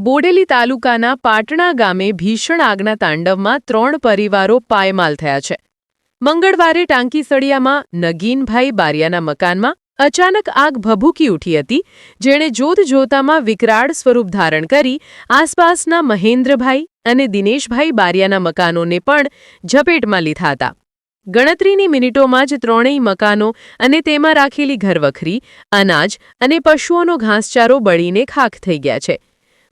બોડેલી તાલુકાના પાટણા ગામે ભીષણ આગના તાંડવમાં 3 પરિવારો પાયમાલ થયા છે. મંગળવારે ટાંકીસળિયામાં નગીનભાઈ બારિયાના મકાનમાં અચાનક આગ ભભૂકી ઉઠી હતી, જેણે જોતજોતામાં વિકરાળ સ્વરૂપ ધારણ કરી આસપાસના મહેન્દ્રભાઈ અને દિનેશભાઈ બારિયાના મકાનોને પણ ઝપેટમાં લીધા હતા. ગણતરીની મિનિટોમાં જ ત્રણેય મકાનો અને તેમાં રાખેલી ઘરવખરી, અનાજ અને પશુઓનો ઘાસચારો બળીને ખાખ થઈ ગયા છે.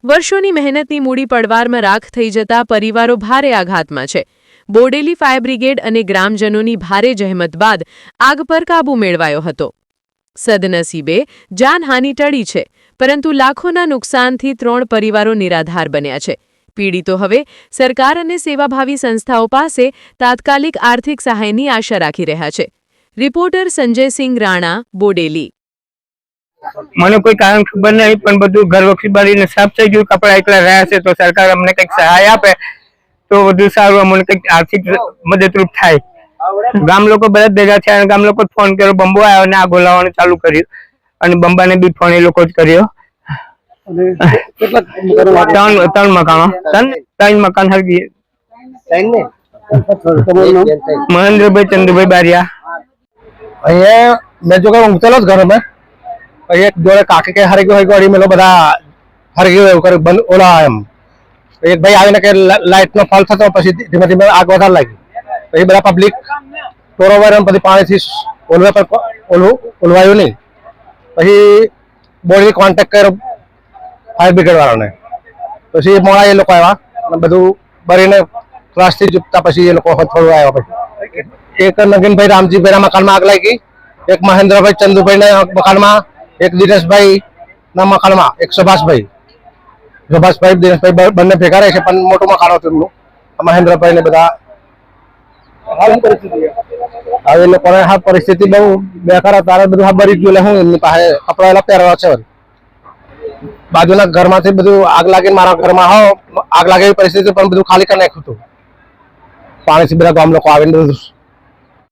વર્ષોની મહેનતની મૂડી પડવારમાં રાખ થઈ જતા પરિવારો ભારે આઘાતમાં છે. બોડેલી ફાયર બ્રિગેડ અને ગ્રામજનોની ભારે જહેમત બાદ આગ પર કાબૂ મેળવાયો હતો. સદનસીબે જાનહાનિ ટળી છે, પરંતુ લાખોના નુકસાનથી 3 પરિવારો નિરાધાર બન્યા છે. પીડિતો હવે સરકાર અને સેવાભાવી સંસ્થાઓ પાસે તાત્કાલિક આર્થિક સહાયની આશા રાખી રહ્યા છે. રિપોર્ટર સંજયસિંહ રાણા, બોડેલી. મને કોઈ કારણ ખબર નહીં, પણ બધું ઘર વખરી બારીને સાફ થઈ ગયું. કપડા એકલા રહ્યા છે, તો સરકાર અમને કંઈક સહાય આપે તો વધુ સારું, અમને કંઈક આર્થિક મદદરૂપ થાય. ગામ લોકો બધા ભેગા થયા અને ગામ લોકો ફોન કર્યો, બંબો આવ્યો અને આગ ઓલાવવાનું ચાલુ કર્યું, અને બંબાને બી ફોન એ લોકો જ કર્યો. 3 મકાન હરગી. મહેન્દ્રભાઈ ચંદુભાઈ બારિયા. અહીંયા મેં જો ઊંઘેલો જ ઘર અમે એક જોડે કાકી કે હરગ્યો હોય ગાડી મેલો બધા હરગ્યો એવું કરે બંધ ઓલા એમ એક ભાઈ આવીને કે લાઇટ નો ફોલ થતો, પછી ધીમે ધીમે આગ વધારે લાગી. પછી બધા પબ્લિક ટોરોવર એમ પછી પાણીથી ઓલવે પર ઓલવાયું નહીં. પછી બોડી કોન્ટેક્ટ કર્યો ફાયર બ્રિગેડ વાળાને. પછી મોડા એ લોકો આવ્યા અને બધું બરીને ક્લાસથી ચૂપતા પછી એ લોકો થોડું આવ્યા. પછી એક નગીનભાઈ રામજીભાઈના મકાનમાં આગ લાગી, એક મહેન્દ્રભાઈ ચંદુભાઈના મકાનમાં, એક દિનેશભાઈ ના મકાનમાં, એક સુભાષભાઈ દિનેશભાઈ બંને ભેગા રહે છે, પણ મોટું મકાન હતું એમનું. મહેન્દ્રભાઈ ને બધા હવે લોકોને હા પરિસ્થિતિ બહુ બેકાર તારે બધું હા બરી ગયું. હું એમની પાસે કપડા એલા પહેરવા છે. બાજુના ઘરમાંથી બધું આગ લાગીને મારા ઘરમાં આગ લાગે એવી પરિસ્થિતિ, પણ બધું ખાલી કરી નાખ્યું હતું. પાણીથી બધા ગામ લોકો આવીને બધું